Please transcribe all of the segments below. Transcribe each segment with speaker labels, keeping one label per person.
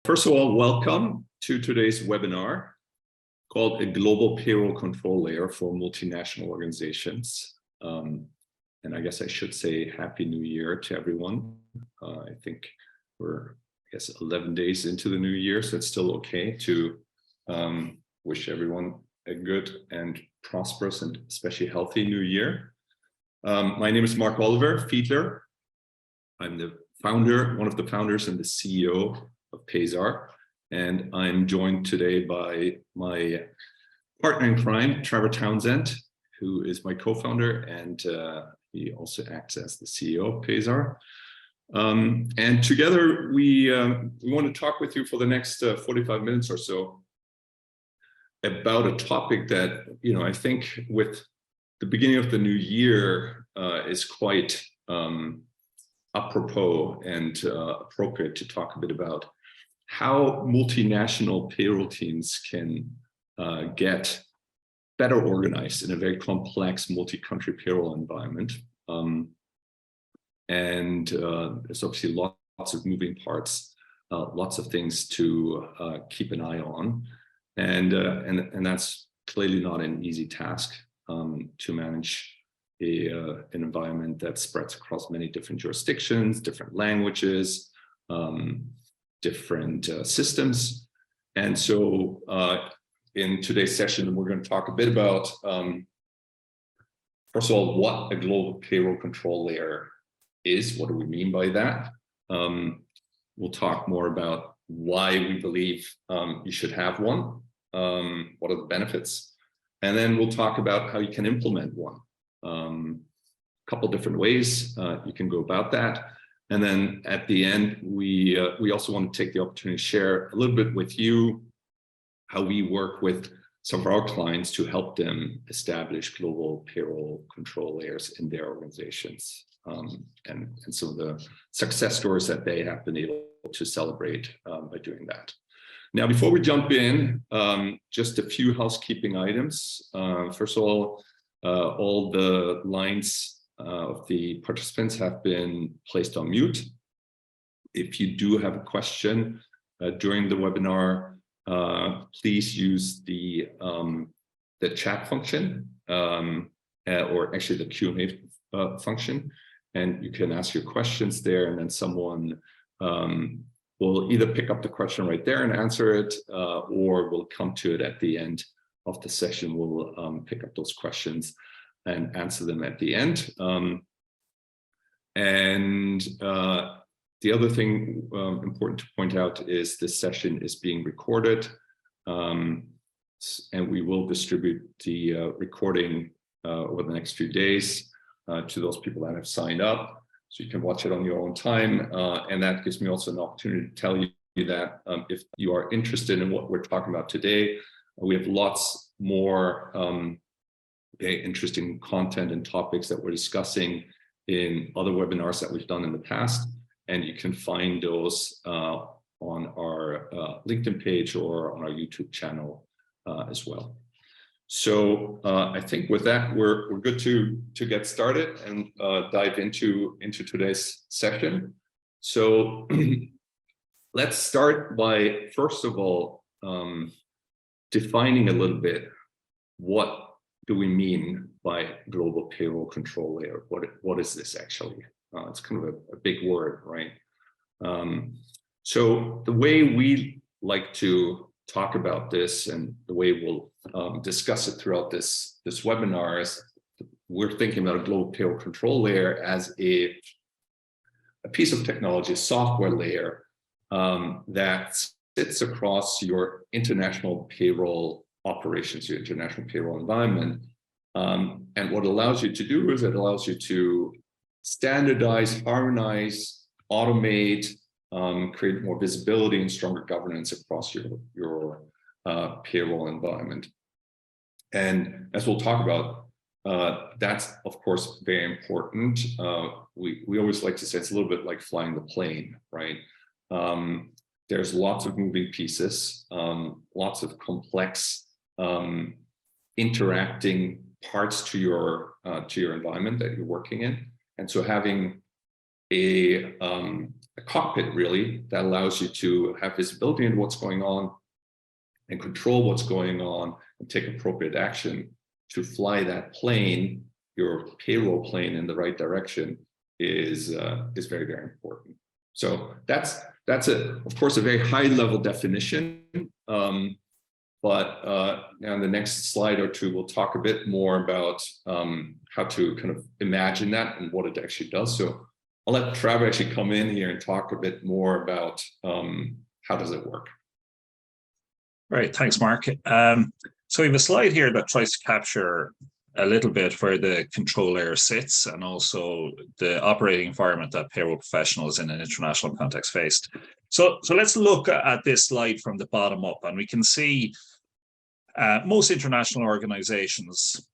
Speaker 1: First of all, welcome to today's webinar called a Global Payroll Control Layer for Multinational Organizations. And I guess I should say Happy New Year to everyone. I think we're, 11 days into the new year, so it's still okay to wish everyone a good and prosperous and especially healthy new year. My name is Mark Oliver Fiedler. I'm the founder, one of the founders and the CEO of Payzaar, and I'm joined today by my partner in crime, Trevor Townsend, who is my co-founder, and he also acts as the CEO of Payzaar. And together we want to talk with you for the next 45 minutes or so about a topic that, I think with the beginning of the new year is quite apropos and appropriate to talk a bit about how multinational payroll teams can get better organized in a very complex multi-country payroll environment. And there's obviously lots of moving parts, lots of things to keep an eye on. And that's clearly not an easy task to manage an environment that spreads across many different jurisdictions, different languages, different systems. And so in today's session, we're going to talk a bit about, first of all, what a global payroll control layer is. What do we mean by that? We'll talk more about why we believe you should have one. What are the benefits? And then we'll talk about how you can implement one. A couple different ways you can go about that. And then at the end, we also want to take the opportunity to share a little bit with you how we work with some of our clients to help them establish global payroll control layers in their organizations, and some of the success stories that they have been able to celebrate by doing that. Now, before we jump in, just a few housekeeping items. First of all the lines of the participants have been placed on mute. If you do have a question during the webinar, please use the chat function, or actually the Q&A function, and you can ask your questions there, and then someone will either pick up the question right there and answer it, or we'll come to it at the end of the session. We'll pick up those questions and answer them at the end. The other thing important to point out is this session is being recorded, and we will distribute the recording over the next few days to those people that have signed up, so you can watch it on your own time. And that gives me also an opportunity to tell you that if you are interested in what we're talking about today, we have lots more interesting content and topics that we're discussing in other webinars that we've done in the past, and you can find those on our LinkedIn page or on our YouTube channel as well. So I think with that, we're good to get started and dive into today's session. So let's start by, first of all, defining a little bit what do we mean by global payroll control layer? What is this actually? It's kind of a big word, right? So the way we like to talk about this, and the way we'll discuss it throughout this webinar, is we're thinking about a global payroll control layer as a piece of technology, a software layer that sits across your international payroll operations, your international payroll environment. And what it allows you to do is it allows you to standardize, harmonize, automate, create more visibility and stronger governance across your payroll environment. And as we'll talk about, that's of course very important. We always like to say it's a little bit like flying the plane, right? There's lots of moving pieces, lots of complex interacting parts to your environment that you're working in. And so having a cockpit really that allows you to have visibility into what's going on and control what's going on and take appropriate action to fly that plane, your payroll plane, in the right direction is very, very important. So that's of course a very high level definition. But on the next slide or two, we'll talk a bit more about how to kind of imagine that and what it actually does. So I'll let Trevor actually come in here and talk a bit more about how does it work.
Speaker 2: Right, thanks, Mark. So we have a slide here that tries to capture a little bit where the control layer sits and also the operating environment that payroll professionals in an international context faced. So let's look at this slide from the bottom up, and we can see most international organizations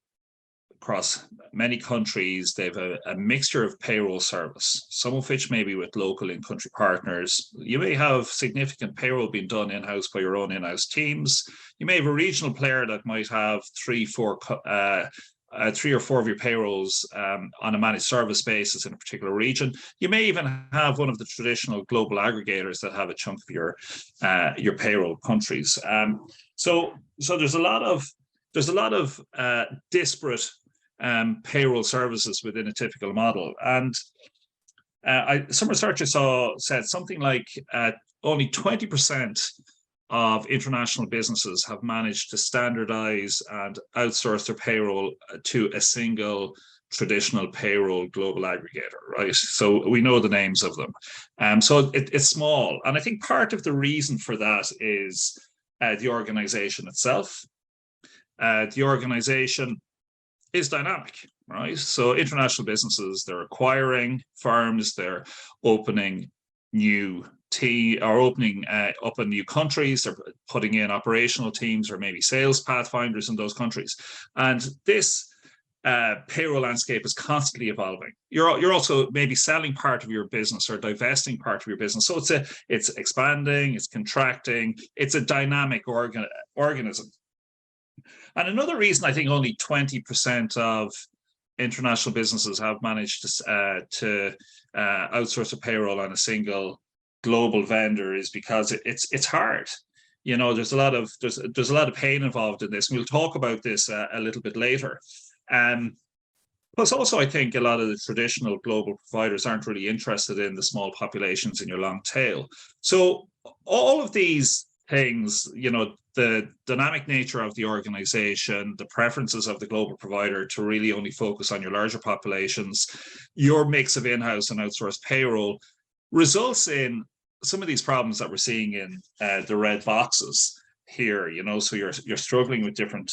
Speaker 2: across many countries, they have a mixture of payroll service, some of which may be with local in-country partners. You may have significant payroll being done in-house by your own in-house teams. You may have a regional player that might have three or four of your payrolls on a managed service basis in a particular region. You may even have one of the traditional global aggregators that have a chunk of your payroll countries. So there's a lot of disparate payroll services within a typical model. And some research I saw said something like only 20% of international businesses have managed to standardize and outsource their payroll to a single traditional payroll global aggregator, right? So we know the names of them. So it's small. And I think part of the reason for that is the organization itself. The organization is dynamic, right? So international businesses, they're acquiring firms, they're opening new opening up in new countries, they're putting in operational teams or maybe sales pathfinders in those countries. And this payroll landscape is constantly evolving. You're also maybe selling part of your business or divesting part of your business. So it's expanding, it's contracting, it's a dynamic organism. And another reason I think only 20% of international businesses have managed to outsource a payroll on a single global vendor is because it's hard. You know, there's a lot of pain involved in this. And we'll talk about this a little bit later. Plus, also, I think a lot of the traditional global providers aren't really interested in the small populations in your long tail. So all of these things, you know, the dynamic nature of the organization, the preferences of the global provider to really only focus on your larger populations, your mix of in-house and outsourced payroll results in some of these problems that we're seeing in the red boxes here. You know, so you're struggling with different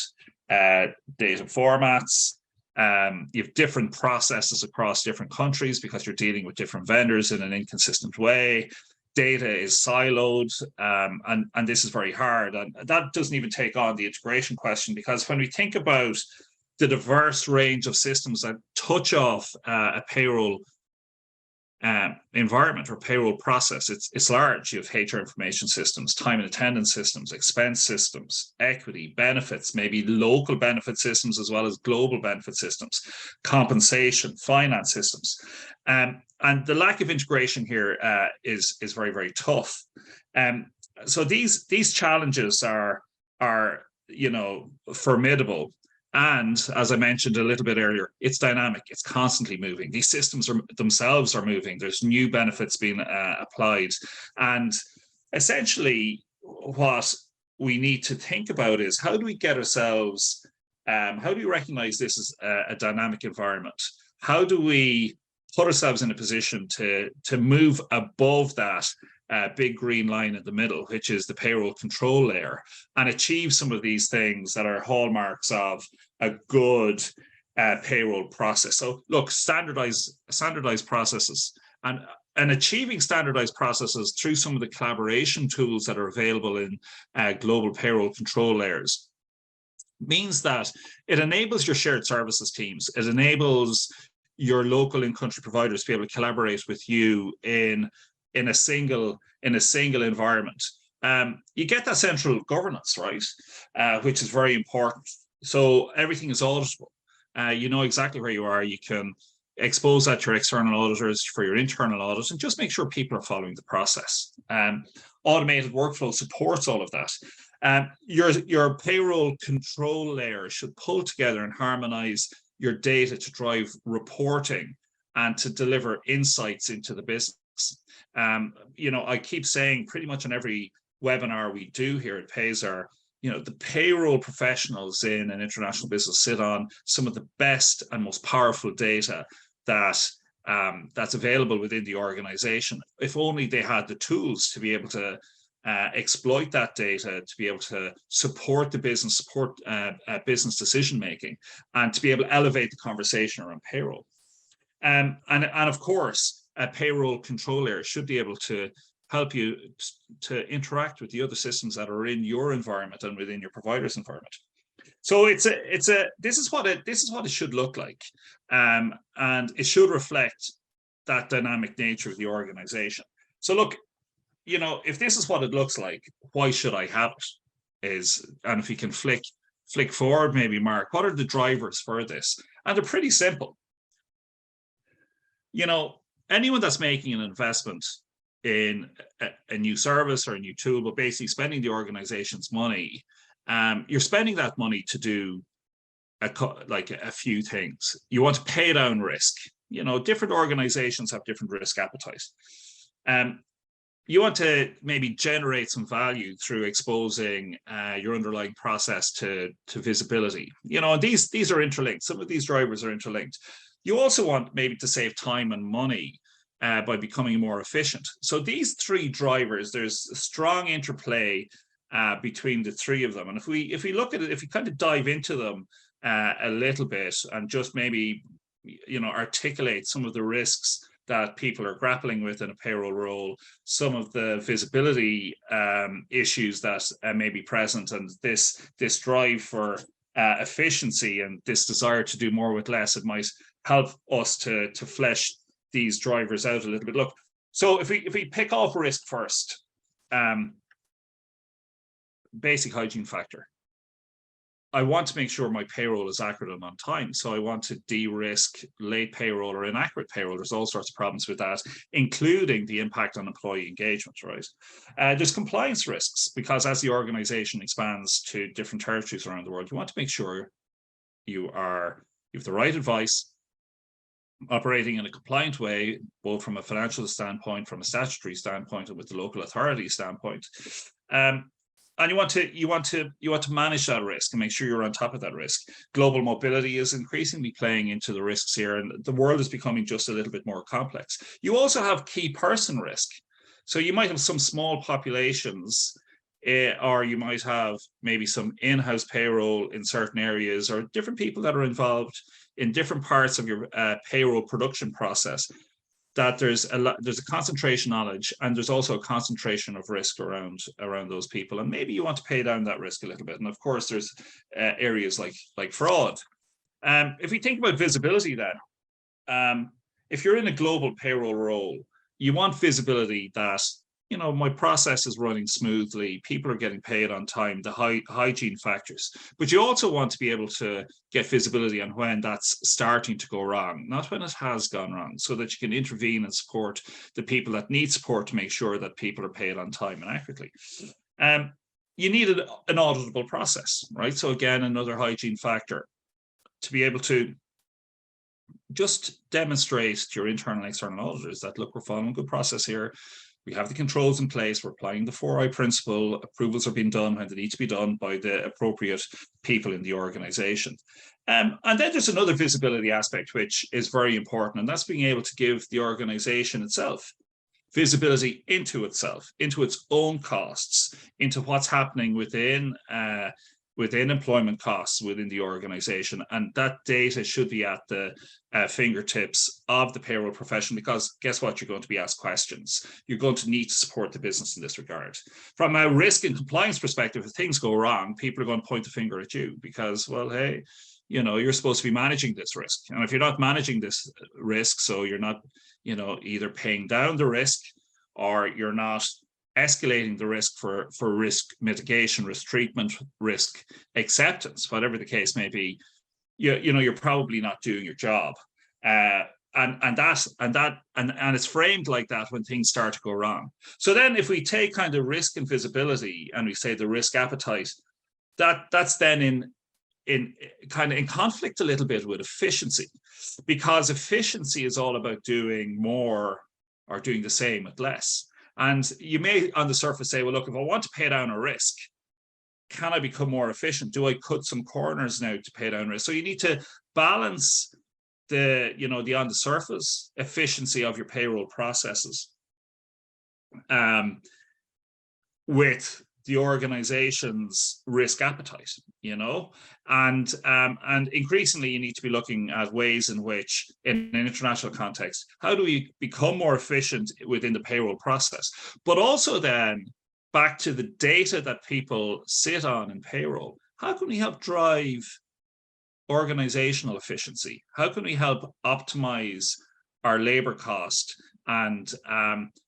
Speaker 2: data formats. You have different processes across different countries because you're dealing with different vendors in an inconsistent way. Data is siloed, and this is very hard. And that doesn't even take on the integration question, because when we think about the diverse range of systems that touch off a payroll environment or payroll process, it's large. You have HR information systems, time and attendance systems, expense systems, equity, benefits, maybe local benefit systems as well as global benefit systems, compensation, finance systems. And the lack of integration here is very, very tough. So these challenges are you know, formidable. And as I mentioned a little bit earlier, it's dynamic. It's constantly moving. These systems themselves are moving. There's new benefits being applied. And essentially, what we need to think about is how do we get ourselves, how do we recognize this as a dynamic environment? How do we put ourselves in a position to move above that big green line in the middle, which is the payroll control layer, and achieve some of these things that are hallmarks of a good payroll process. So look, standardized processes and achieving standardized processes through some of the collaboration tools that are available in global payroll control layers means that it enables your shared services teams. It enables your local in-country providers to be able to collaborate with you in a single environment. You get that central governance, right? Which is very important. So everything is auditable. You know exactly where you are. You can expose that to your external auditors for your internal audit, and just make sure people are following the process. Automated workflow supports all of that. Your payroll control layer should pull together and harmonize your data to drive reporting and to deliver insights into the business. I keep saying pretty much on every webinar we do here at Payzaar, the payroll professionals in an international business sit on some of the best and most powerful data that's available within the organization. If only they had the tools to be able to exploit that data, to be able to support the business, support business decision making, and to be able to elevate the conversation around payroll. And of course, a payroll control layer should be able to help you to interact with the other systems that are in your environment and within your provider's environment. So this is what it should look like, and it should reflect that dynamic nature of the organization. So look, if this is what it looks like, why should I have it? And if you can flick forward, maybe Mark, what are the drivers for this? And they're pretty simple. Anyone that's making an investment in a new service or a new tool, but basically spending the organization's money, you're spending that money to do a few things. You want to pay down risk. Different organizations have different risk appetite. You want to maybe generate some value through exposing your underlying process to visibility. And these are interlinked. Some of these drivers are interlinked. You also want maybe to save time and money by becoming more efficient. So these three drivers, there's a strong interplay between the three of them. And if we look at it, if we kind of dive into them a little bit and just maybe articulate some of the risks that people are grappling with in a payroll role, some of the visibility issues that may be present, and this drive for efficiency and this desire to do more with less, it might help us to flesh these drivers out a little bit. Look, so if we pick off risk first, basic hygiene factor. I want to make sure my payroll is accurate and on time. So I want to de-risk late payroll or inaccurate payroll. There's all sorts of problems with that, including the impact on employee engagement, right? There's compliance risks, because as the organization expands to different territories around the world, you want to make sure you have the right advice, operating in a compliant way, both from a financial standpoint, from a statutory standpoint, and with the local authority standpoint. And you want to manage that risk and make sure you're on top of that risk. Global mobility is increasingly playing into the risks here, and the world is becoming just a little bit more complex. You also have key person risk. So you might have some small populations, or you might have maybe some in-house payroll in certain areas, or different people that are involved in different parts of your payroll production process, that there's a concentration knowledge, and there's also a concentration of risk around those people. And maybe you want to pay down that risk a little bit. And of course, there's areas like fraud. If we think about visibility then, if you're in a global payroll role, you want visibility that, my process is running smoothly, people are getting paid on time, the hygiene factors. But you also want to be able to get visibility on when that's starting to go wrong, not when it has gone wrong, so that you can intervene and support the people that need support to make sure that people are paid on time and accurately. You need an auditable process, right? So again, another hygiene factor, to be able to just demonstrate to your internal and external auditors that, look, we're following a good process here. We have the controls in place. We're applying the 4I principle. Approvals are being done when they need to be done by the appropriate people in the organization. And then there's another visibility aspect, which is very important, and that's being able to give the organization itself visibility into itself, into its own costs, into what's happening within employment costs within the organization. And that data should be at the fingertips of the payroll profession, because guess what? You're going to be asked questions. You're going to need to support the business in this regard. From a risk and compliance perspective, if things go wrong, people are going to point the finger at you because, well, hey, you're supposed to be managing this risk. And if you're not managing this risk, so you're not, either paying down the risk, or you're not escalating the risk for risk mitigation, risk treatment, risk acceptance, whatever the case may be, you're probably not doing your job. it's framed like that when things start to go wrong. So then if we take kind of risk and visibility and we say the risk appetite, that's then in kind of in conflict a little bit with efficiency, because efficiency is all about doing more or doing the same with less. And you may on the surface say, well, look, if I want to pay down a risk, can I become more efficient? Do I cut some corners now to pay down risk? So you need to balance the on the surface efficiency of your payroll processes with the organization's risk appetite, and increasingly you need to be looking at ways in which, in an international context, how do we become more efficient within the payroll process? But also then back to the data that people sit on in payroll, how can we help drive organizational efficiency? How can we help optimize our labor cost and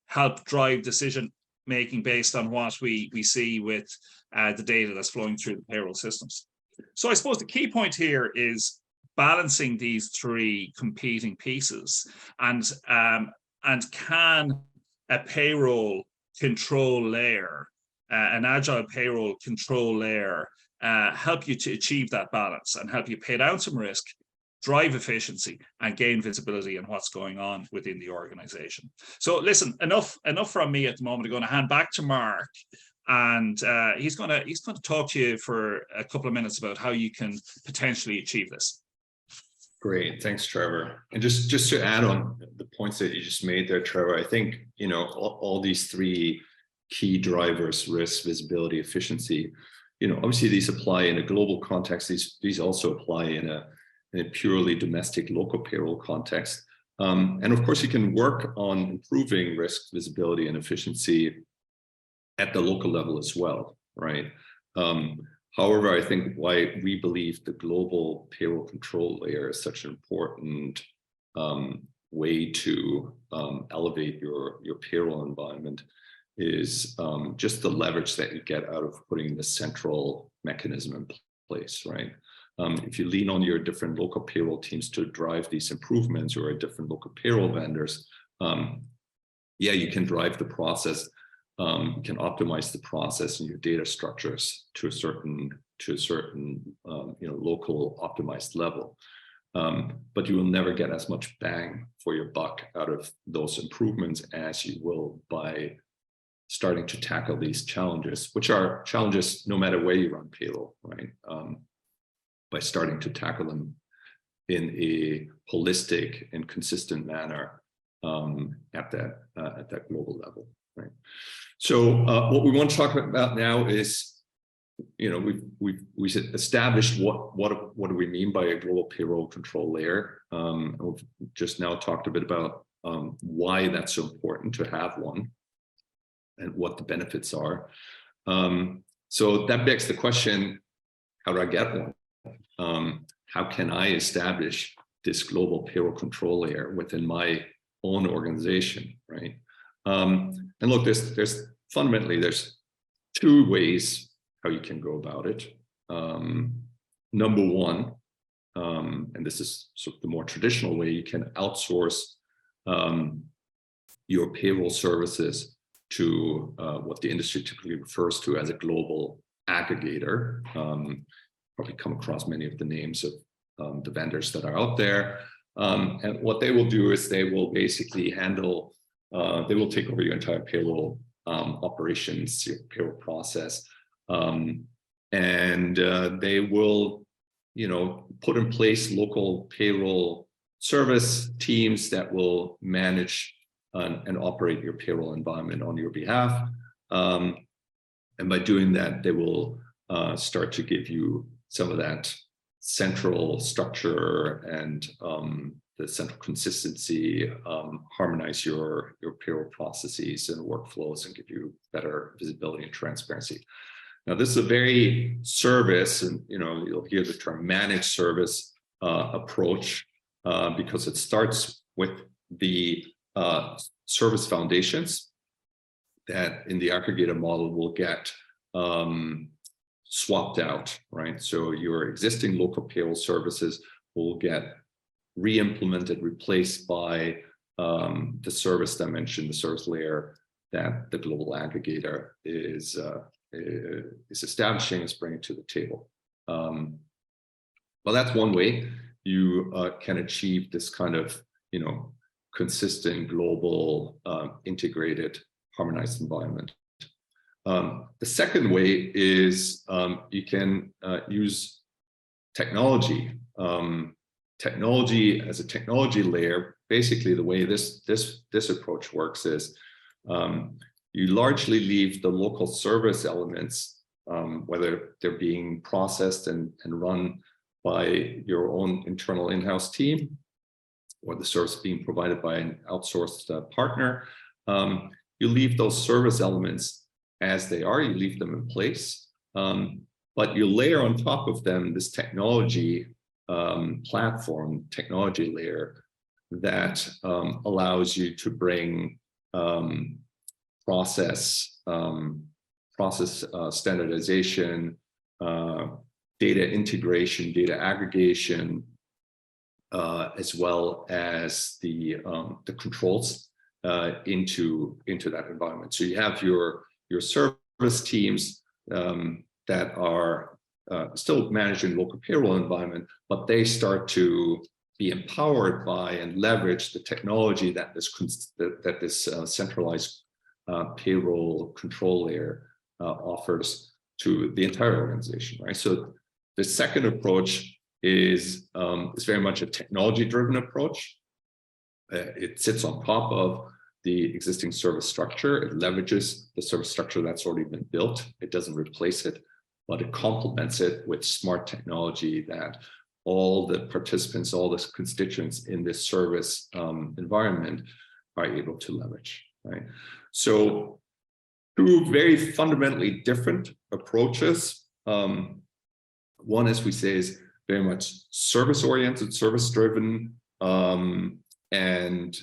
Speaker 2: help drive decision making based on what we see with the data that's flowing through the payroll systems? So I suppose the key point here is balancing these three competing pieces, and can a payroll control layer, an agile payroll control layer, help you to achieve that balance and help you pay down some risk, drive efficiency, and gain visibility in what's going on within the organization. So listen, enough from me at the moment. I'm going to hand back to Mark, and he's going to talk to you for a couple of minutes about how you can potentially achieve this.
Speaker 1: Great, thanks, Trevor. And just to add on the points that you just made there, Trevor, I think all these three key drivers: risk, visibility, efficiency. Obviously these apply in a global context. These also apply in a purely domestic local payroll context. And of course, you can work on improving risk, visibility, and efficiency at the local level as well, right? However, I think why we believe the global payroll control layer is such an important way to elevate your payroll environment is just the leverage that you get out of putting the central mechanism in place, right? If you lean on your different local payroll teams to drive these improvements, or different local payroll vendors, yeah, you can drive the process. You can optimize the process and your data structures to a certain local optimized level. But you will never get as much bang for your buck out of those improvements as you will by starting to tackle these challenges, which are challenges no matter where you run payroll, right? By starting to tackle them in a holistic and consistent manner at that global level, right? So what we want to talk about now is, we established what do we mean by a global payroll control layer. We've just now talked a bit about why that's so important to have one and what the benefits are. So that begs the question, how do I get one? How can I establish this global payroll control layer within my own organization, right? And look, there's fundamentally two ways how you can go about it. Number one, and this is sort of the more traditional way, you can outsource your payroll services to what the industry typically refers to as a global aggregator. Probably come across many of the names of the vendors that are out there. And what they will do is they will basically handle, they will take over your entire payroll operations, your payroll process. And they will, put in place local payroll service teams that will manage and operate your payroll environment on your behalf. And by doing that, they will start to give you some of that central structure and the central consistency, harmonize your payroll processes and workflows, and give you better visibility and transparency. Now, this is a very service, and you'll hear the term managed service approach, because it starts with the service foundations that in the aggregator model will get swapped out, right? So your existing local payroll services will get re-implemented, replaced by the service dimension, the service layer that the global aggregator is establishing, is bringing to the table. Well, that's one way you can achieve this kind of, consistent, global, integrated, harmonized environment. The second way is you can use technology. Technology as a technology layer. Basically, the way this approach works is you largely leave the local service elements, whether they're being processed and run by your own internal in-house team, or the service being provided by an outsourced partner. You leave those service elements as they are, you leave them in place, but you layer on top of them this technology platform, technology layer that allows you to bring process standardization, data integration, data aggregation, as well as the controls into that environment. So you have your service teams that are still managing local payroll environment, but they start to be empowered by and leverage the technology that this centralized payroll control layer offers to the entire organization, right? So the second approach is very much a technology-driven approach. It sits on top of the existing service structure. It leverages the service structure that's already been built. It doesn't replace it, but it complements it with smart technology that all the participants, all the constituents in this service environment are able to leverage, right? So two very fundamentally different approaches. One, as we say, is very much service-oriented, service-driven, and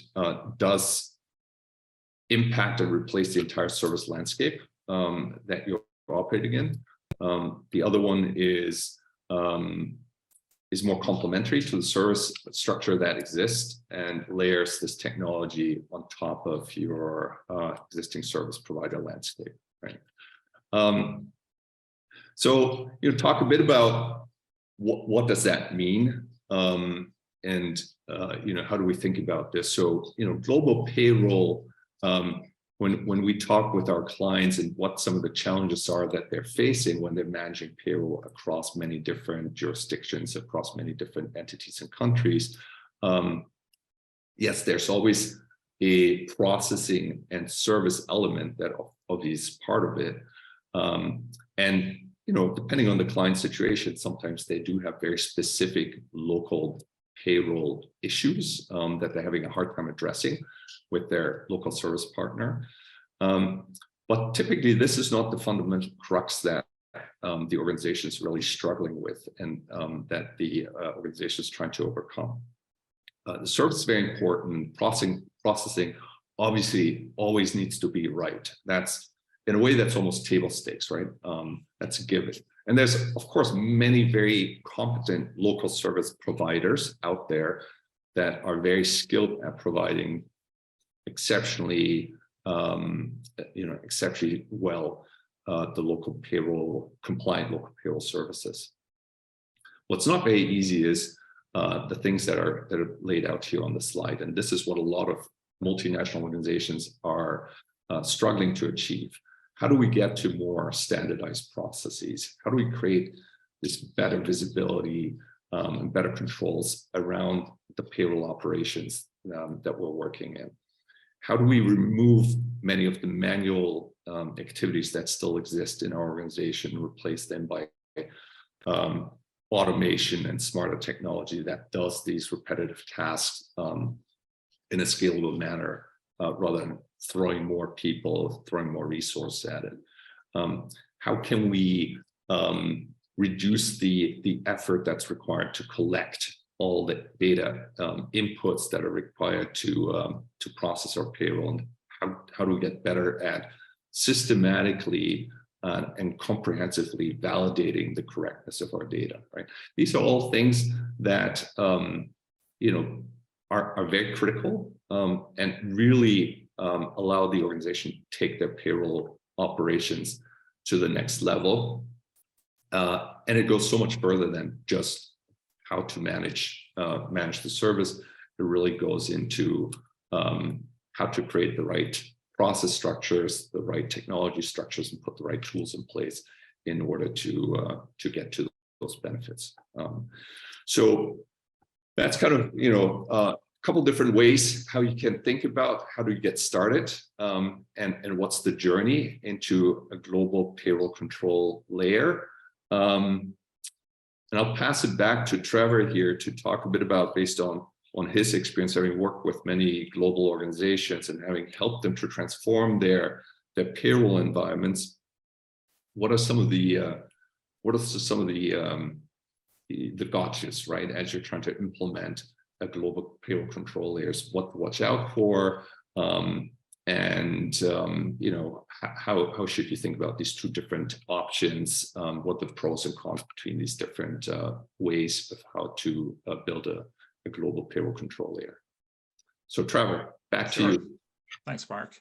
Speaker 1: does impact and replace the entire service landscape that you're operating in. The other one is more complementary to the service structure that exists and layers this technology on top of your existing service provider landscape, right? So talk a bit about what does that mean, and how do we think about this? So global payroll, when we talk with our clients and what some of the challenges are that they're facing when they're managing payroll across many different jurisdictions, across many different entities and countries, yes, there's always a processing and service element that is part of it. And depending on the client situation, sometimes they do have very specific local payroll issues that they're having a hard time addressing with their local service partner. But typically, this is not the fundamental crux that the organization is really struggling with and that the organization is trying to overcome. The service is very important. Processing obviously always needs to be right. That's, in a way, that's almost table stakes, right? That's a given. And there's, of course, many very competent local service providers out there that are very skilled at providing exceptionally well the local payroll, compliant local payroll services. What's not very easy is the things that are laid out here on the slide, and this is what a lot of multinational organizations are struggling to achieve. How do we get to more standardized processes? How do we create this better visibility and better controls around the payroll operations that we're working in? How do we remove many of the manual activities that still exist in our organization, replace them by automation and smarter technology that does these repetitive tasks in a scalable manner, rather than throwing more people, throwing more resource at it? How can we reduce the effort that's required to collect all the data inputs that are required to process our payroll? And how do we get better at systematically and comprehensively validating the correctness of our data, right? These are all things that are very critical and really allow the organization to take their payroll operations to the next level. And it goes so much further than just how to manage the service. It really goes into how to create the right process structures, the right technology structures, and put the right tools in place in order to get to those benefits. So that's kind of a couple different ways how you can think about how do you get started, and what's the journey into a global payroll control layer. And I'll pass it back to Trevor here to talk a bit about, based on his experience, having worked with many global organizations and having helped them to transform their payroll environments. What are some of the gotchas, right, as you're trying to implement a global payroll control layers? What to watch out for, and how should you think about these two different options? What the pros and cons between these different ways of how to build a global payroll control layer? So Trevor, back to you.
Speaker 2: Thanks, Mark.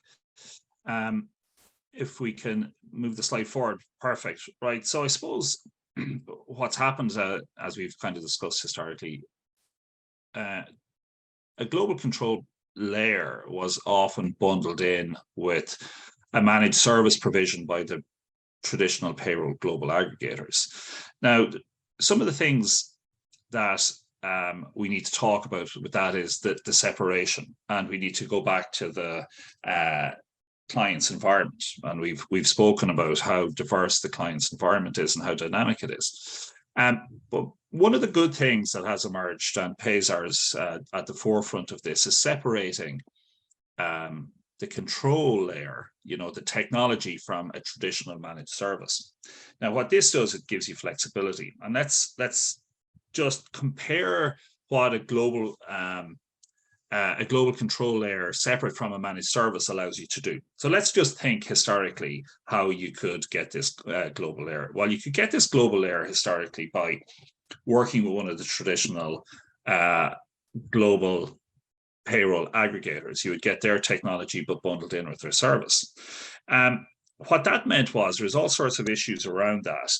Speaker 2: If we can move the slide forward, perfect. Right. So I suppose what's happened, as we've kind of discussed historically, a global control layer was often bundled in with a managed service provision by the traditional payroll global aggregators. Now, some of the things that we need to talk about with that is the separation, and we need to go back to the client's environment. And we've spoken about how diverse the client's environment is and how dynamic it is. But one of the good things that has emerged, and Payzaar is at the forefront of this, is separating the control layer, the technology, from a traditional managed service. Now, what this does, it gives you flexibility. And let's just compare what a global control layer separate from a managed service allows you to do. So let's just think historically how you could get this global layer. Well, you could get this global layer historically by working with one of the traditional global payroll aggregators. You would get their technology but bundled in with their service. What that meant was there's all sorts of issues around that.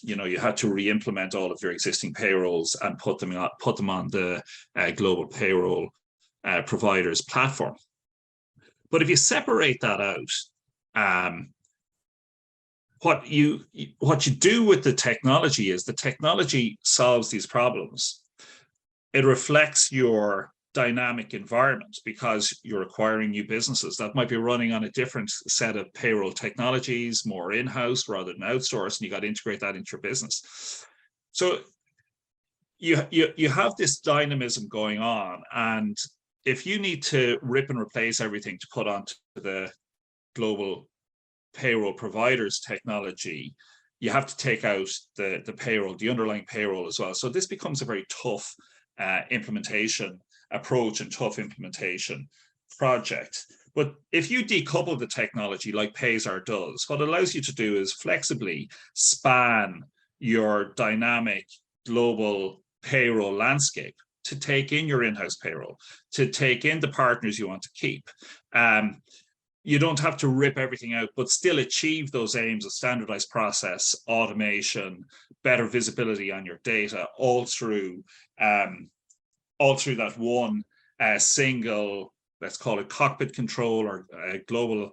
Speaker 2: You had to re-implement all of your existing payrolls and put them on the global payroll providers platform. But if you separate that out, what you do with the technology is the technology solves these problems. It reflects your dynamic environment because you're acquiring new businesses that might be running on a different set of payroll technologies, more in-house rather than outsourced, and you got to integrate that into your business. So you have this dynamism going on, and if you need to rip and replace everything to put onto the global payroll providers technology, you have to take out the payroll, the underlying payroll as well. So this becomes a very tough implementation approach and tough implementation project. But if you decouple the technology like Payzaar does, what it allows you to do is flexibly span your dynamic global payroll landscape to take in your in-house payroll, to take in the partners you want to keep. You don't have to rip everything out, but still achieve those aims of standardized process, automation, better visibility on your data, all through that one single, let's call it cockpit control or global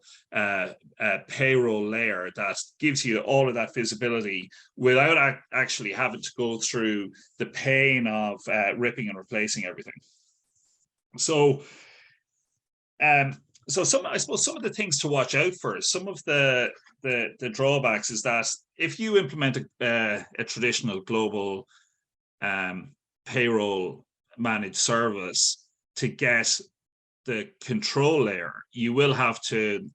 Speaker 2: payroll layer that gives you all of that visibility without actually having to go through the pain of ripping and replacing everything. So, I suppose some of the things to watch out for, some of the drawbacks is that if you implement a traditional global payroll managed service, to get the control layer, you will have to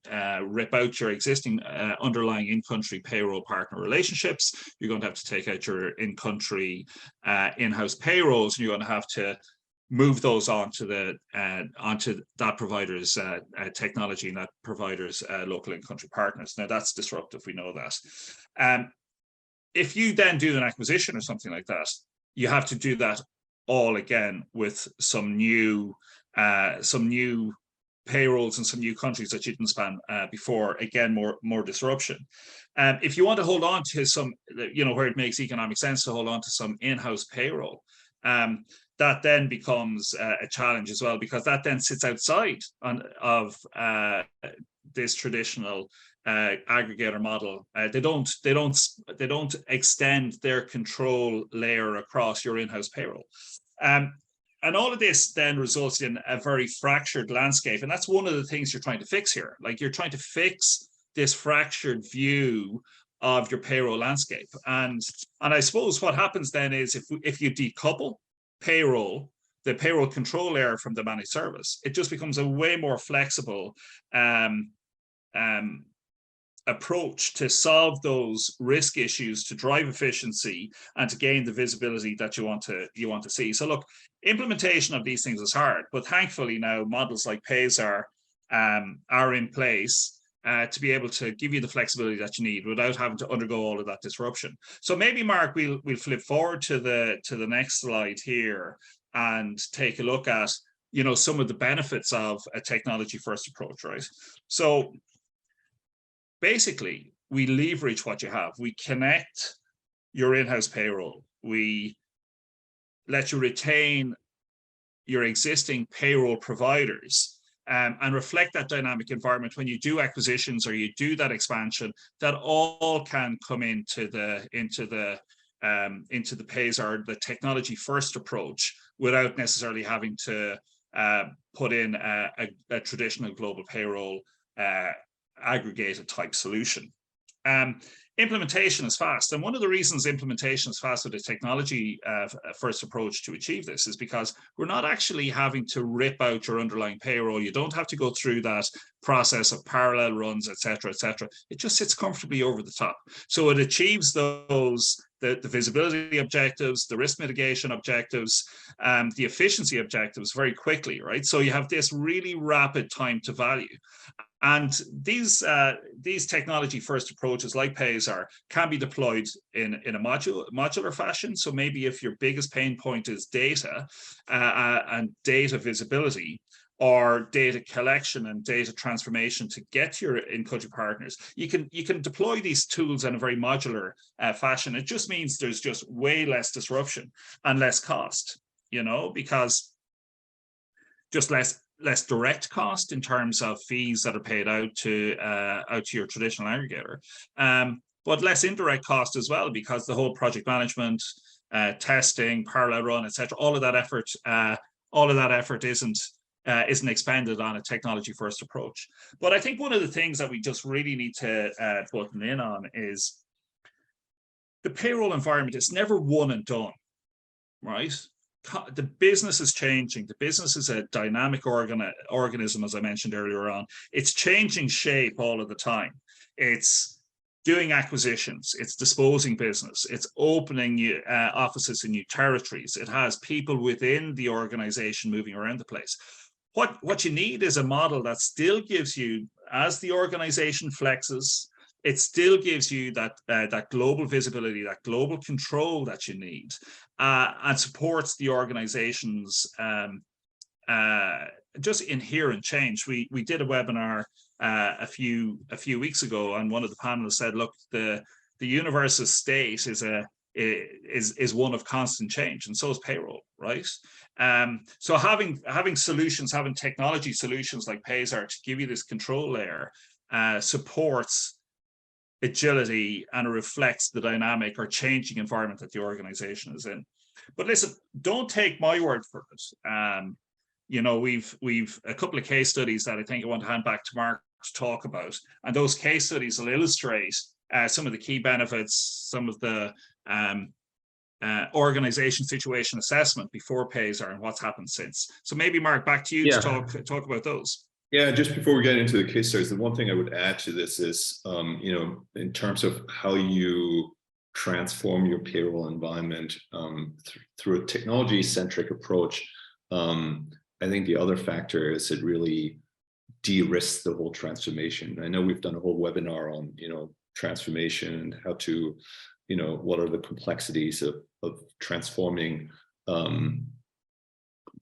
Speaker 2: rip out your existing underlying in-country payroll partner relationships. You're going to have to take out your in-country in-house payrolls, and you're going to have to move those onto that provider's technology and that provider's local in-country partners. Now, that's disruptive, we know that. If you then do an acquisition or something like that, you have to do that all again with some new payrolls in some new countries that you didn't span before. Again, more disruption. If you want to hold on to some, where it makes economic sense to hold on to some in-house payroll, that then becomes a challenge as well, because that then sits outside of this traditional aggregator model. They don't extend their control layer across your in-house payroll. And all of this then results in a very fractured landscape. And that's one of the things you're trying to fix here. Like, you're trying to fix this fractured view of your payroll landscape. And I suppose what happens then is if you decouple payroll, the payroll control layer from the managed service, it just becomes a way more flexible approach to solve those risk issues, to drive efficiency, and to gain the visibility that you want to see. So look, implementation of these things is hard, but thankfully now models like Payzaar are in place to be able to give you the flexibility that you need without having to undergo all of that disruption. So maybe, Mark, we'll flip forward to the next slide here and take a look at some of the benefits of a technology first approach, right? So basically, we leverage what you have. We connect your in-house payroll. We let you retain your existing payroll providers and reflect that dynamic environment when you do acquisitions or you do that expansion. That all can come into the Payzaar, the technology first approach, without necessarily having to put in a traditional global payroll aggregated type solution. Implementation is fast, and one of the reasons implementation is fast with a technology first approach to achieve this is because we're not actually having to rip out your underlying payroll. You don't have to go through that process of parallel runs, etc., etc. It just sits comfortably over the top, so it achieves the visibility objectives, the risk mitigation objectives, the efficiency objectives very quickly, right? So you have this really rapid time to value. And these technology first approaches like Payzaar can be deployed in a modular fashion. So maybe if your biggest pain point is data and data visibility, or data collection and data transformation to get to your in-country partners, you can deploy these tools in a very modular fashion. It just means there's just way less disruption and less cost, because just less direct cost in terms of fees that are paid out to your traditional aggregator, but less indirect cost as well, because the whole project management, testing, parallel run, etc., all of that effort isn't expended on a technology first approach. But I think one of the things that we just really need to button in on is the payroll environment. It's never one and done, right? The business is changing. The business is a dynamic organism, as I mentioned earlier on. It's changing shape all of the time. It's doing acquisitions. It's disposing business. It's opening new offices in new territories. It has people within the organization moving around the place. What you need is a model that still gives you, as the organization flexes, it still gives you that global visibility, that global control that you need, and supports the organization's just inherent change. We did a webinar a few weeks ago, and one of the panelists said, "Look, the universe's state is one of constant change, and so is payroll, right?" So having solutions, having technology solutions like Payzaar to give you this control layer supports agility, and it reflects the dynamic or changing environment that the organization is in. But listen, don't take my word for it. We've a couple of case studies that I think I want to hand back to Mark to talk about, and those case studies will illustrate some of the key benefits, some of the organization situation assessment before Payzaar and what's happened since. So maybe, Mark, back to you to talk about those.
Speaker 1: Yeah, just before we get into the case studies, the one thing I would add to this is, in terms of how you transform your payroll environment through a technology-centric approach, I think the other factor is it really de-risks the whole transformation. I know we've done a whole webinar on, transformation and how to, what are the complexities of transforming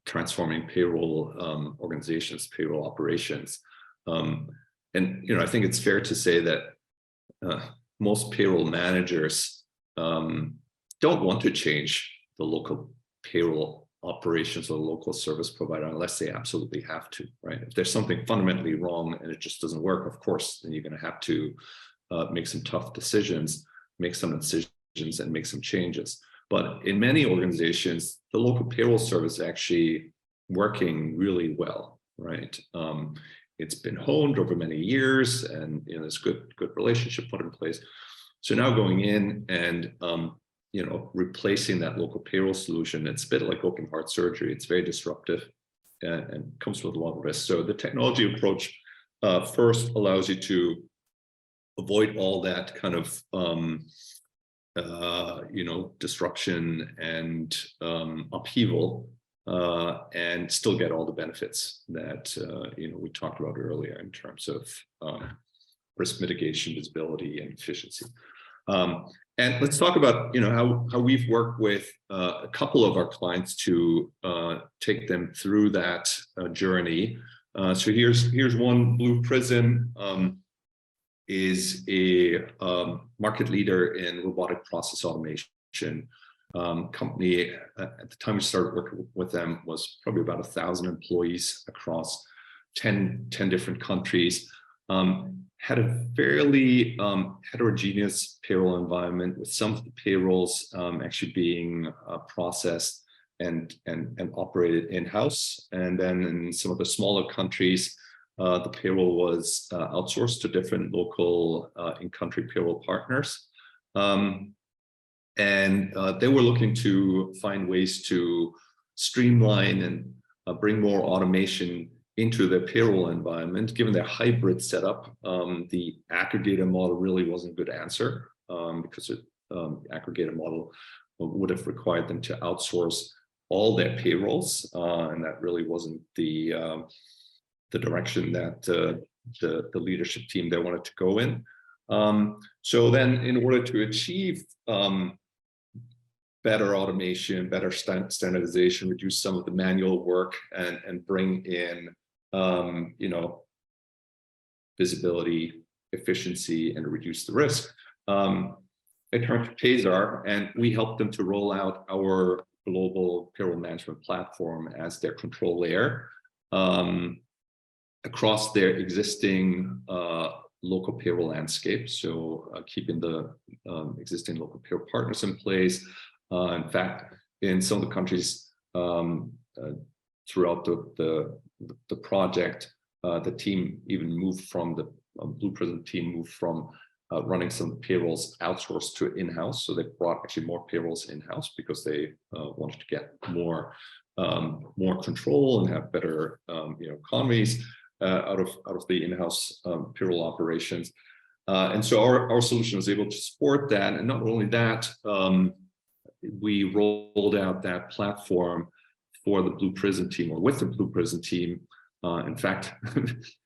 Speaker 1: transforming payroll organizations, payroll operations. And I think it's fair to say that most payroll managers don't want to change the local payroll operations or local service provider unless they absolutely have to, right? If there's something fundamentally wrong and it just doesn't work, of course, then you're going to have to make some tough decisions, make some decisions, and make some changes. But in many organizations, the local payroll service is actually working really well, right? It's been honed over many years, and there's good relationship put in place. So now going in and replacing that local payroll solution, it's a bit like open heart surgery. It's very disruptive and comes with a lot of risk. So the technology approach first allows you to avoid all that kind of disruption and upheaval, and still get all the benefits that we talked about earlier in terms of risk mitigation, visibility, and efficiency. And let's talk about how we've worked with a couple of our clients to take them through that journey. So here's one. Blue Prism is a market leader in robotic process automation. Company at the time we started working with them was probably about 1,000 employees across 10 different countries. Had a fairly heterogeneous payroll environment, with some of the payrolls actually being processed and operated in-house. And then in some of the smaller countries, the payroll was outsourced to different local in-country payroll partners. And they were looking to find ways to streamline and bring more automation into their payroll environment. Given their hybrid setup, the aggregator model really wasn't a good answer, because the aggregator model would have required them to outsource all their payrolls, and that really wasn't the direction that the leadership team they wanted to go in. So then, in order to achieve better automation, better standardization, reduce some of the manual work, and bring in visibility, efficiency, and reduce the risk, they turned to Payzaar, and we helped them to roll out our global payroll management platform as their control layer across their existing local payroll landscape. So keeping the existing local payroll partners in place. In fact, in some of the countries throughout the project, the team even moved from the Blue Prism team moved from running some payrolls outsourced to in-house. So they brought actually more payrolls in-house because they wanted to get more control and have better economies out of the in-house payroll operations. And so our solution was able to support that. And not only that, we rolled out that platform for the Blue Prism team, or with the Blue Prism team. In fact,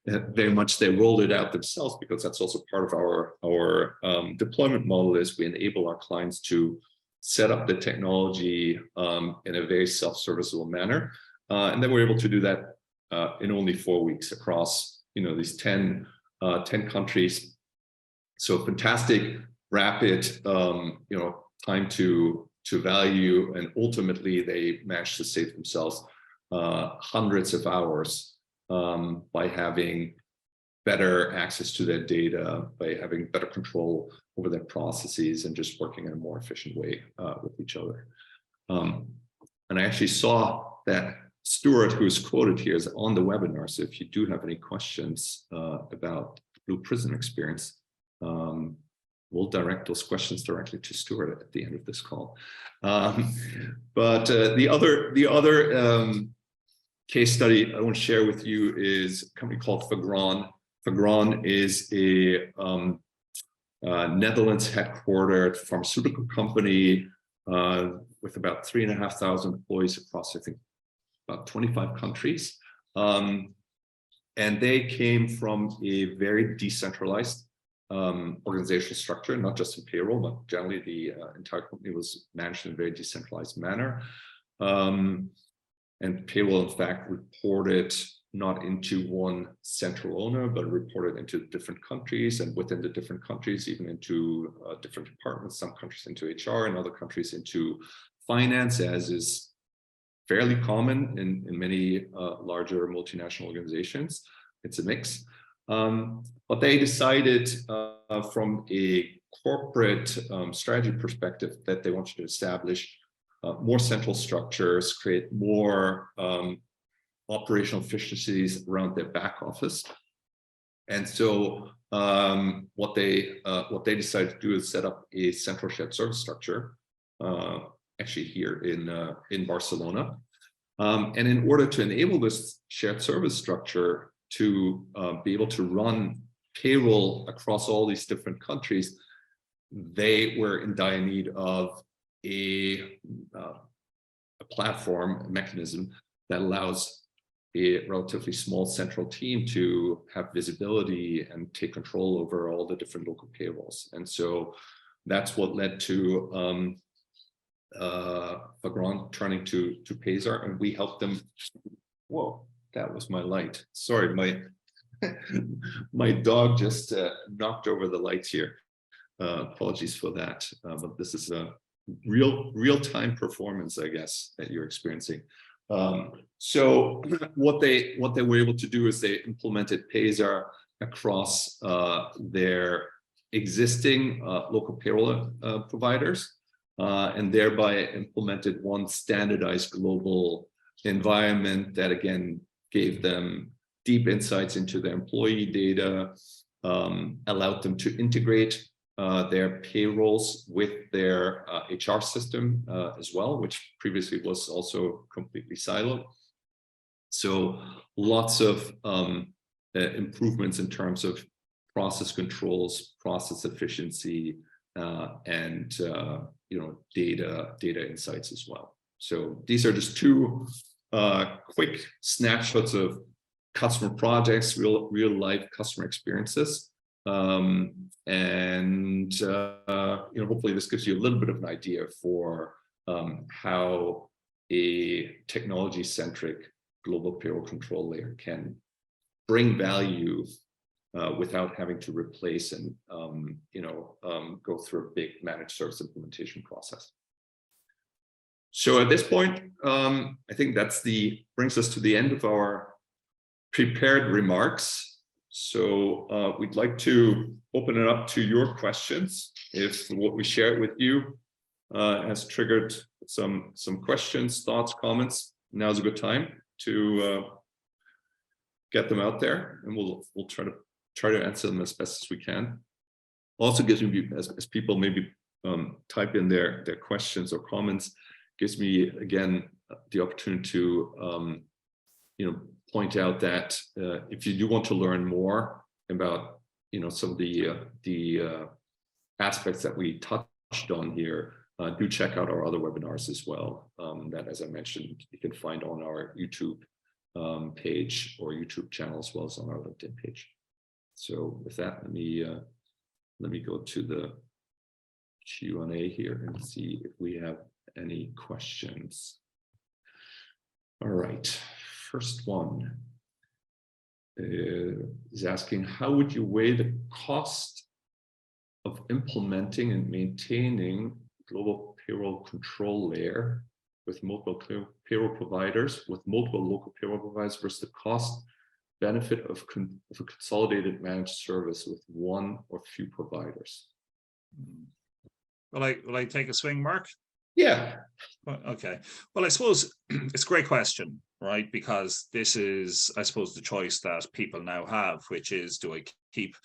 Speaker 1: very much they rolled it out themselves, because that's also part of our deployment model. Is we enable our clients to set up the technology in a very self-serviceable manner, and then we're able to do that in only 4 weeks across these 10 countries. So fantastic, rapid time to value, and ultimately they managed to save themselves hundreds of hours by having better access to their data, by having better control over their processes, and just working in a more efficient way with each other. And I actually saw that Stuart, who is quoted here, is on the webinar. So if you do have any questions about the Blue Prism experience, we'll direct those questions directly to Stuart at the end of this call. But the other case study I want to share with you is a company called Fagron. Fagron is a Netherlands headquartered pharmaceutical company with about 3,500 employees across, I think, about 25 countries. And they came from a very decentralized organizational structure, not just in payroll, but generally the entire company was managed in a very decentralized manner. and payroll, in fact, reported not into one central owner, but reported into different countries, and within the different countries, even into different departments, some countries into HR and other countries into finance, as is fairly common in many larger multinational organizations. It's a mix. But they decided from a corporate strategy perspective that they wanted to establish more central structures, create more operational efficiencies around their back office. And so what they decided to do is set up a central shared service structure, actually here in Barcelona. And in order to enable this shared service structure to be able to run payroll across all these different countries, they were in dire need of a platform, a mechanism that allows a relatively small central team to have visibility and take control over all the different local payrolls. And so that's what led to Fagron turning to Payzaar, and we helped them. Whoa, that was my light. Sorry, my dog just knocked over the lights here. Apologies for that, but this is a real-time performance, I guess, that you're experiencing. So what they were able to do is they implemented Payzaar across their existing local payroll providers, and thereby implemented one standardized global environment that again gave them deep insights into their employee data, allowed them to integrate their payrolls with their HR system as well, which previously was also completely siloed. So lots of improvements in terms of process controls, process efficiency, and data insights as well. So these are just two quick snapshots of customer projects, real life customer experiences. Hopefully this gives you a little bit of an idea for how a technology-centric global payroll control layer can bring value without having to replace and go through a big managed service implementation process. So at this point, I think brings us to the end of our prepared remarks. So we'd like to open it up to your questions. If what we shared with you has triggered some questions, thoughts, comments, now's a good time to get them out there, and we'll try to answer them as best as we can. Also gives me, as people maybe type in their questions or comments, gives me again the opportunity to point out that if you do want to learn more about some of the aspects that we touched on here, do check out our other webinars as well, that, as I mentioned, you can find on our YouTube page or YouTube channel, as well as on our LinkedIn page. So with that, let me go to the Q&A here and see if we have any questions. All right, first one is asking, how would you weigh the cost of implementing and maintaining global payroll control layer with multiple payroll providers, with multiple local payroll providers, versus the cost benefit of a consolidated managed service with one or few providers?
Speaker 2: Will I take a swing, Mark?
Speaker 1: Yeah.
Speaker 2: Okay. Well, I suppose it's a great question, right? Because this is, I suppose, the choice that people now have, which is, do I keep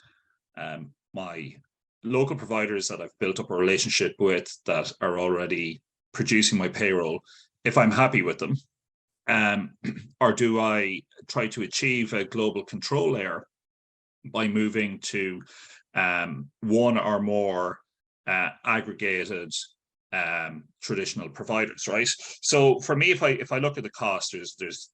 Speaker 2: my local providers that I've built up a relationship with that are already producing my payroll, if I'm happy with them, or do I try to achieve a global control layer by moving to one or more aggregated traditional providers, right? So for me, if I look at the cost,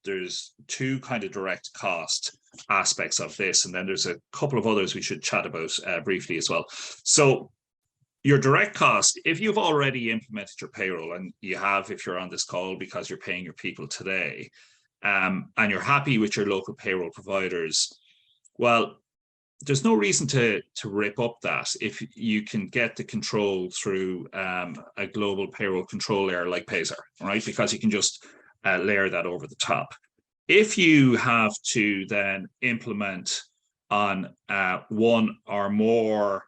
Speaker 2: there's two kind of direct cost aspects of this, and then there's a couple of others we should chat about briefly as well. So Your direct cost, if you've already implemented your payroll, and you have if you're on this call because you're paying your people today, and you're happy with your local payroll providers, well, there's no reason to rip up that if you can get the control through a global payroll control layer like Payzaar, right? Because you can just layer that over the top. If you have to then implement on one or more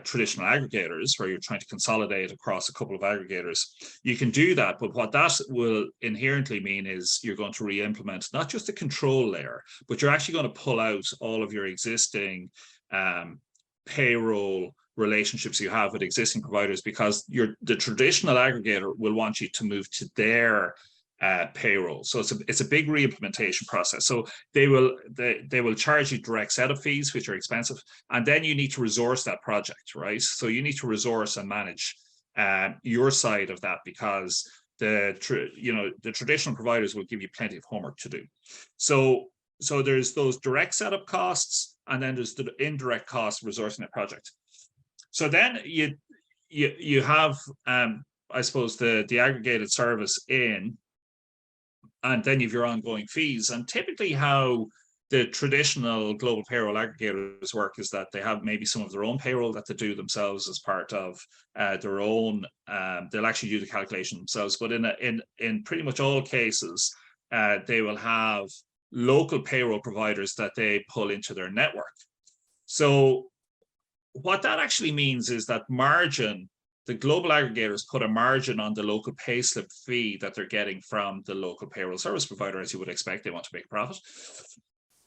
Speaker 2: traditional aggregators where you're trying to consolidate across a couple of aggregators, you can do that. But what that will inherently mean is you're going to re-implement not just a control layer, but you're actually going to pull out all of your existing payroll relationships you have with existing providers, because the traditional aggregator will want you to move to their payroll. So it's a big re-implementation process. So they will charge you direct setup fees, which are expensive, and then you need to resource that project, right? So you need to resource and manage your side of that, because the traditional providers will give you plenty of homework to do. So there's those direct setup costs, and then there's the indirect costs resourcing a project. So then you have I suppose the aggregated service in, and then you have your ongoing fees. And typically how the traditional global payroll aggregators work is that they have maybe some of their own payroll that they do themselves as part of their own, they'll actually do the calculation themselves. But in pretty much all cases, they will have local payroll providers that they pull into their network. So what that actually means is that margin, the global aggregators put a margin on the local payslip fee that they're getting from the local payroll service provider, as you would expect. They want to make a profit.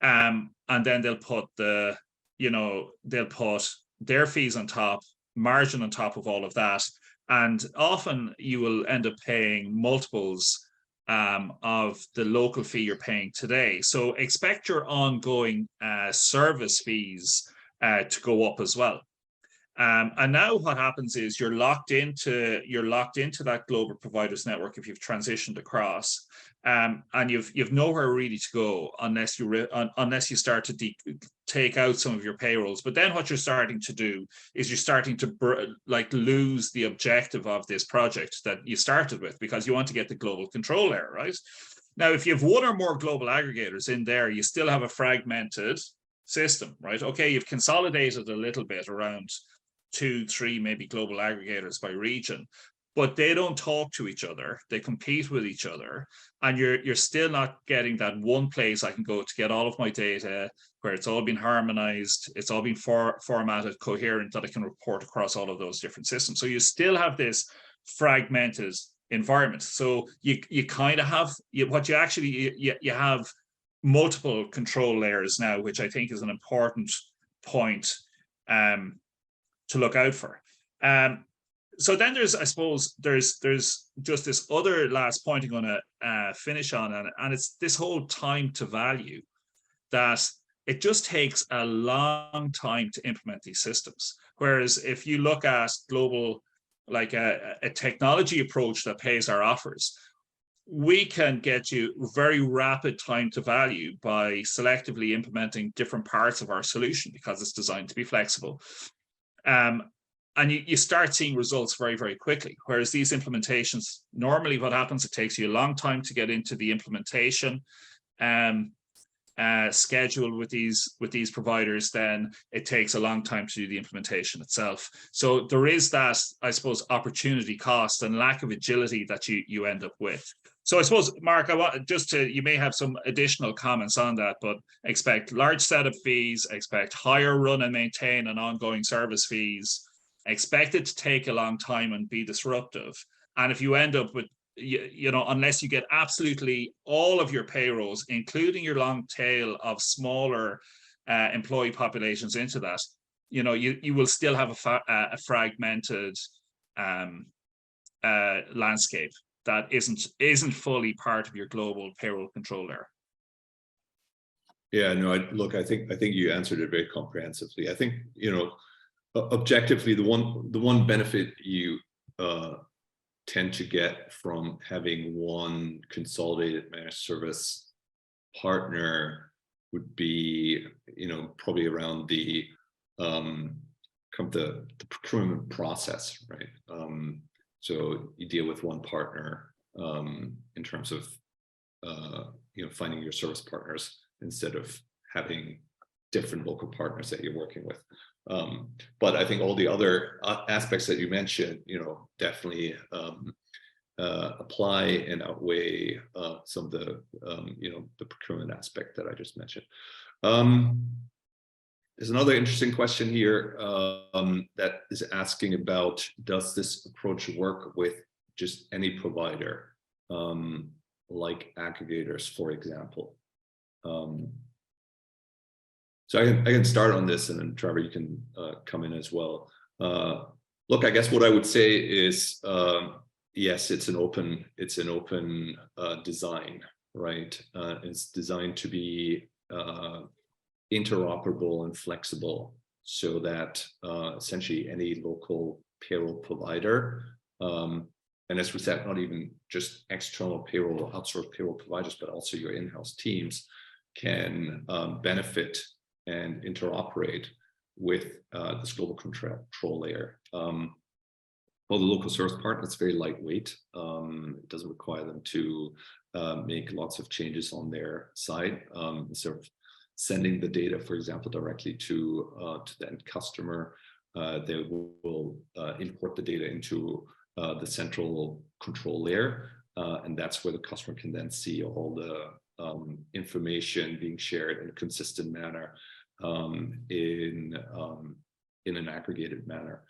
Speaker 2: And then they'll put they'll put their fees on top, margin on top of all of that. And often you will end up paying multiples of the local fee you're paying today. So expect your ongoing service fees to go up as well. And now what happens is you're locked into that global providers network if you've transitioned across, and you've nowhere really to go unless you start to take out some of your payrolls. But then what you're starting to do is you're starting to lose the objective of this project that you started with, because you want to get the global control layer, right? Now, if you have one or more global aggregators in there, you still have a fragmented system, right? Okay, you've consolidated a little bit around 2, 3, maybe global aggregators by region, but they don't talk to each other. They compete with each other, and you're still not getting that one place I can go to get all of my data, where it's all been harmonized, it's all been formatted, coherent, that I can report across all of those different systems. So you still have this fragmented environment. So you kind of have you have multiple control layers now, which I think is an important point to look out for. So then there's just this other last point I'm going to finish on, and it's this whole time to value, that it just takes a long time to implement these systems. Whereas if you look at global, like a technology approach that Payzaar offers, we can get you very rapid time to value by selectively implementing different parts of our solution, because it's designed to be flexible. And you start seeing results very, very quickly. Whereas these implementations, normally what happens, it takes you a long time to get into the implementation schedule with these providers. Then it takes a long time to do the implementation itself. So there is that, I suppose, opportunity cost and lack of agility that you end up with. So I suppose, Mark, you may have some additional comments on that, but expect large setup fees, expect higher run and maintain and ongoing service fees, expect it to take a long time and be disruptive. And if you end up with, unless you get absolutely all of your payrolls, including your long tail of smaller employee populations into that, you will still have a fragmented landscape that isn't fully part of your global payroll control layer.
Speaker 1: Yeah, no, I think you answered it very comprehensively. I think, objectively, the one benefit you tend to get from having one consolidated managed service partner would be, probably around the kind of the procurement process, right? So you deal with one partner in terms of finding your service partners instead of having different local partners that you're working with. But I think all the other aspects that you mentioned, definitely apply and outweigh some of the the procurement aspect that I just mentioned. There's another interesting question here that is asking about, does this approach work with just any provider, like aggregators, for example? So I can start on this, and then Trevor, you can come in as well. Look, I guess what I would say is, yes, it's an open design, right? It's designed to be interoperable and flexible, so that essentially any local payroll provider, and as we said, not even just external payroll, outsourced payroll providers, but also your in-house teams can benefit and interoperate with this global control layer. For the local service partner, it's very lightweight. It doesn't require them to make lots of changes on their side. Sort of sending the data, for example, directly to the end customer. They will import the data into the central control layer, and that's where the customer can then see all the information being shared in a consistent manner, in an aggregated manner.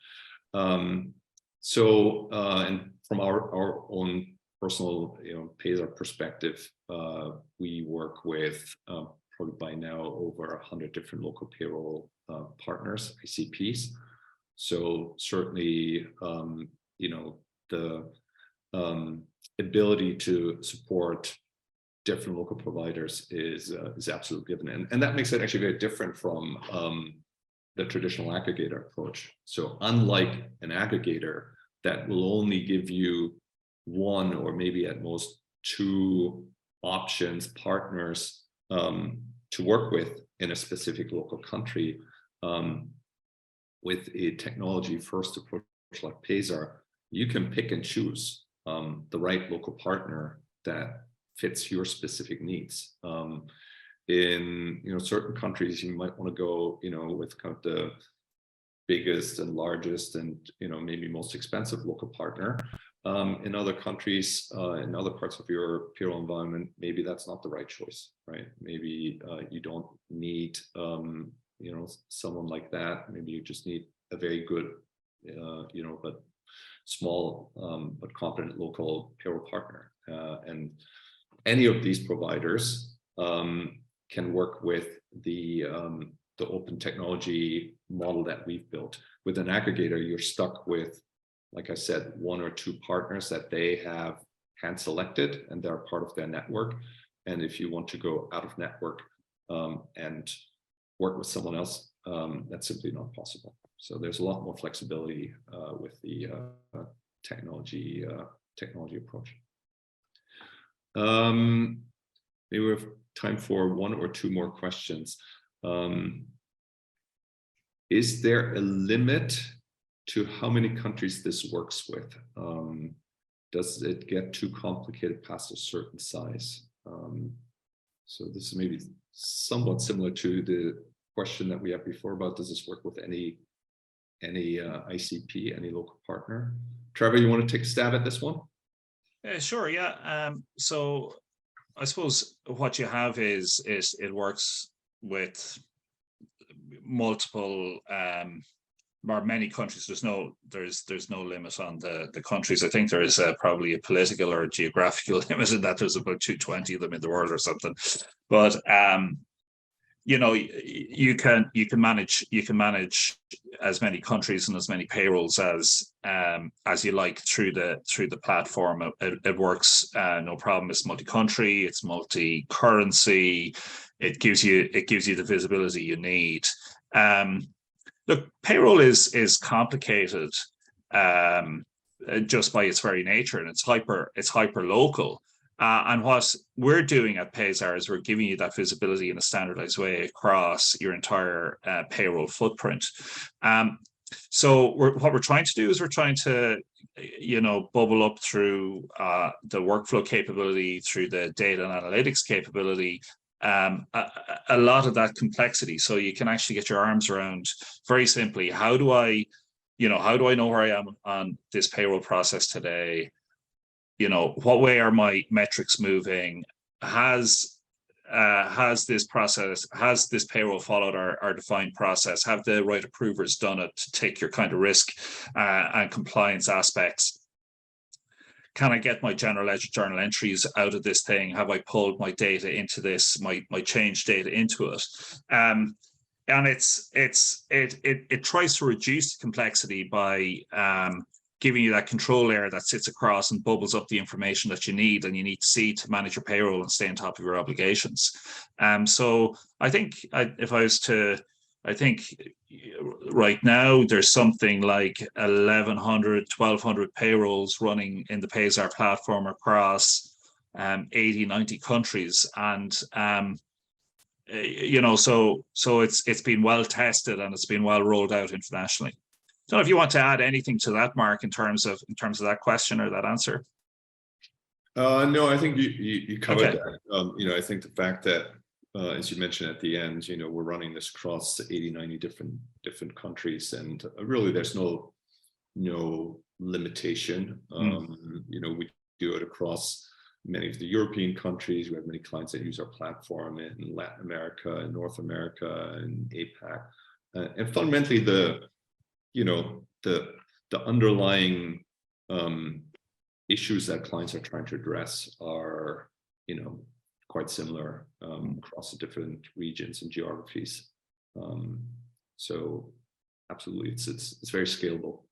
Speaker 1: So, and from our own personal, Payzaar perspective, we work with probably by now over 100 different local payroll partners, ICPs. So certainly, the ability to support different local providers is absolutely given, and that makes it actually very different from the traditional aggregator approach. So unlike an aggregator that will only give you one or maybe at most two options, partners to work with in a specific local country, with a technology first approach like Payzaar, you can pick and choose the right local partner that fits your specific needs. In certain countries, you might want to go with kind of the biggest and largest and maybe most expensive local partner. In other countries, in other parts of your payroll environment, maybe that's not the right choice, right? Maybe you don't need someone like that. Maybe you just need a very good but small but competent local payroll partner, and any of these providers can work with the open technology model that we've built. With an aggregator, you're stuck with, like I said, one or two partners that they have hand selected and they're part of their network. And if you want to go out of network and work with someone else, that's simply not possible. So there's a lot more flexibility with the technology approach. Maybe we have time for one or two more questions. Is there a limit to how many countries this works with? Does it get too complicated past a certain size? So this is maybe somewhat similar to the question that we had before about, does this work with any ICP, any local partner? Trevor, you want to take a stab at this one?
Speaker 2: Sure, yeah. So I suppose what you have is it works with multiple or many countries. There's no limit on the countries. I think there is probably a political or geographical limit in that. There's about 220 of them in the world or something. But you can manage as many countries and as many payrolls as you like through the platform. It works no problem. It's multi-country, it's multi-currency. It gives you the visibility you need. Look, payroll is complicated just by its very nature, and it's hyper local. And what we're doing at Payzaar is we're giving you that visibility in a standardized way across your entire payroll footprint. So what we're trying to do is we're trying to, bubble up through the workflow capability, through the data and analytics capability, a lot of that complexity. So you can actually get your arms around very simply, how do I know where I am on this payroll process today? What way are my metrics moving? Has this payroll followed our defined process? Have the right approvers done it to take your kind of risk and compliance aspects? Can I get my general ledger journal entries out of this thing? Have I pulled my data into this, my change data into it? And it tries to reduce the complexity by giving you that control layer that sits across and bubbles up the information that you need to see to manage your payroll and stay on top of your obligations. So I think I think right now there's something like 1,100, 1,200 payrolls running in the Payzaar platform across 80, 90 countries. And so it's been well tested and it's been well rolled out internationally. I don't know if you want to add anything to that, Mark, in terms of that question or that answer.
Speaker 1: No, I think you covered that. I think the fact that, as you mentioned at the end, we're running this across 80, 90 different countries, and really there's no limitation. We do it across many of the European countries. We have many clients that use our platform in Latin America, in North America, and APAC. And fundamentally, the underlying issues that clients are trying to address are, quite similar across the different regions and geographies. So absolutely, it's very scalable.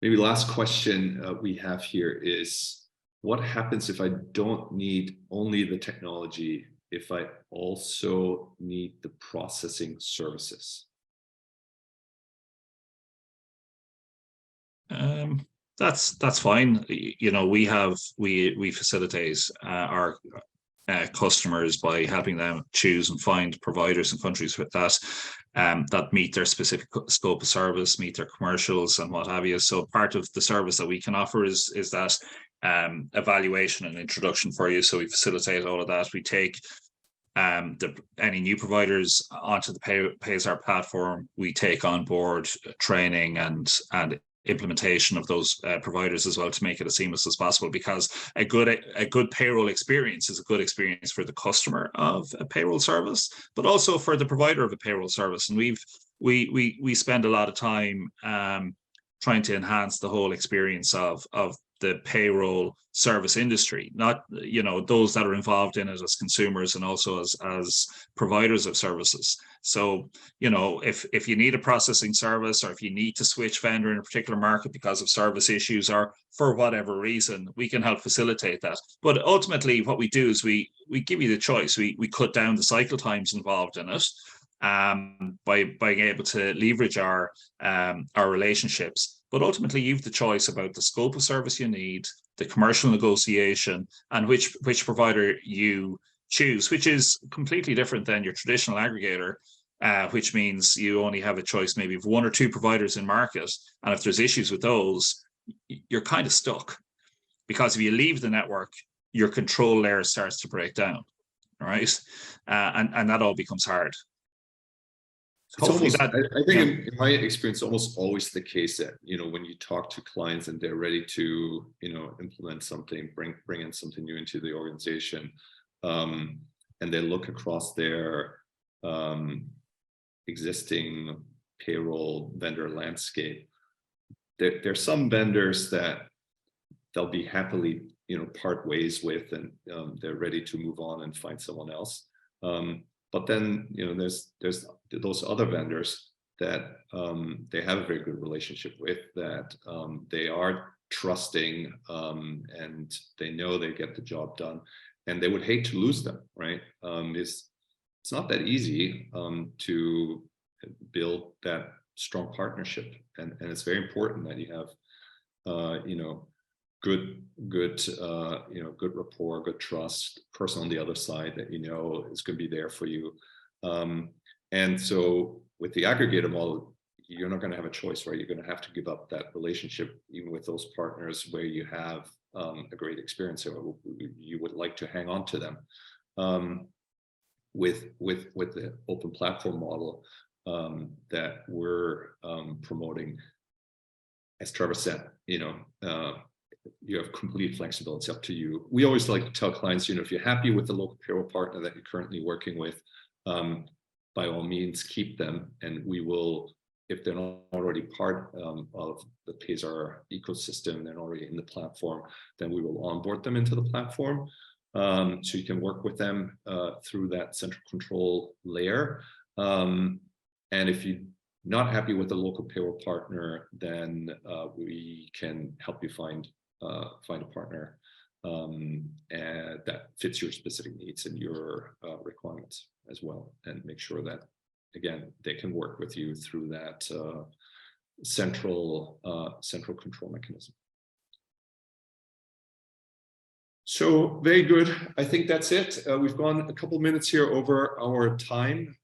Speaker 1: Maybe last question we have here is, what happens if I don't need only the technology, if I also need the processing services?
Speaker 2: That's fine. We facilitate our customers by helping them choose and find providers and countries with that meet their specific scope of service, meet their commercials and what have you. So part of the service that we can offer is that evaluation and introduction for you. So we facilitate all of that. We take any new providers onto the Payzaar platform. We take on board training and implementation of those providers as well to make it as seamless as possible, because a good payroll experience is a good experience for the customer of a payroll service, but also for the provider of a payroll service. And we spend a lot of time trying to enhance the whole experience of the payroll service industry, not those that are involved in it as consumers and also as providers of services. So if you need a processing service, or if you need to switch vendor in a particular market because of service issues or for whatever reason, we can help facilitate that. But ultimately what we do is we give you the choice. We cut down the cycle times involved in it by being able to leverage our relationships. But ultimately, you have the choice about the scope of service you need, the commercial negotiation, and which provider you choose, which is completely different than your traditional aggregator, which means you only have a choice maybe of one or two providers in market. And if there's issues with those, you're kind of stuck, because if you leave the network, your control layer starts to break down, right? And that all becomes hard.
Speaker 1: I think in my experience, almost always the case that, when you talk to clients and they're ready to, implement something, bring in something new into the organization, and they look across their existing payroll vendor landscape, there's some vendors that they'll be happily, part ways with, and they're ready to move on and find someone else. But then, there's those other vendors that they have a very good relationship with, that they are trusting, and they know they get the job done, and they would hate to lose them, right? It's not that easy to build that strong partnership, and it's very important that you have, good rapport, good trust, person on the other side that is going to be there for you. And so with the aggregator model, you're not going to have a choice, right? You're going to have to give up that relationship, even with those partners where you have a great experience, or you would like to hang on to them. With the open platform model that we're promoting, as Trevor said, you have complete flexibility. It's up to you. We always like to tell clients, if you're happy with the local payroll partner that you're currently working with, by all means, keep them, and we will, if they're not already part of the Payzaar ecosystem, they're already in the platform, then we will onboard them into the platform. So you can work with them through that central control layer. And if you're not happy with the local payroll partner, then we can help you find a partner and that fits your specific needs and your requirements as well, and make sure that, again, they can work with you through that central control mechanism. So very good. I think that's it. We've gone a couple minutes here over our time.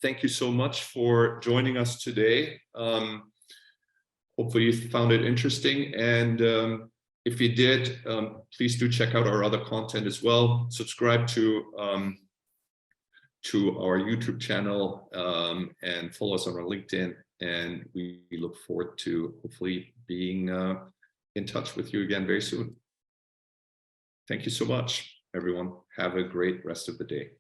Speaker 1: Thank you so much for joining us today. Hopefully you found it interesting. And if you did, please do check out our other content as well. Subscribe to our YouTube channel and follow us on our LinkedIn. And we look forward to hopefully being in touch with you again very soon. Thank you so much, everyone. Have a great rest of the day.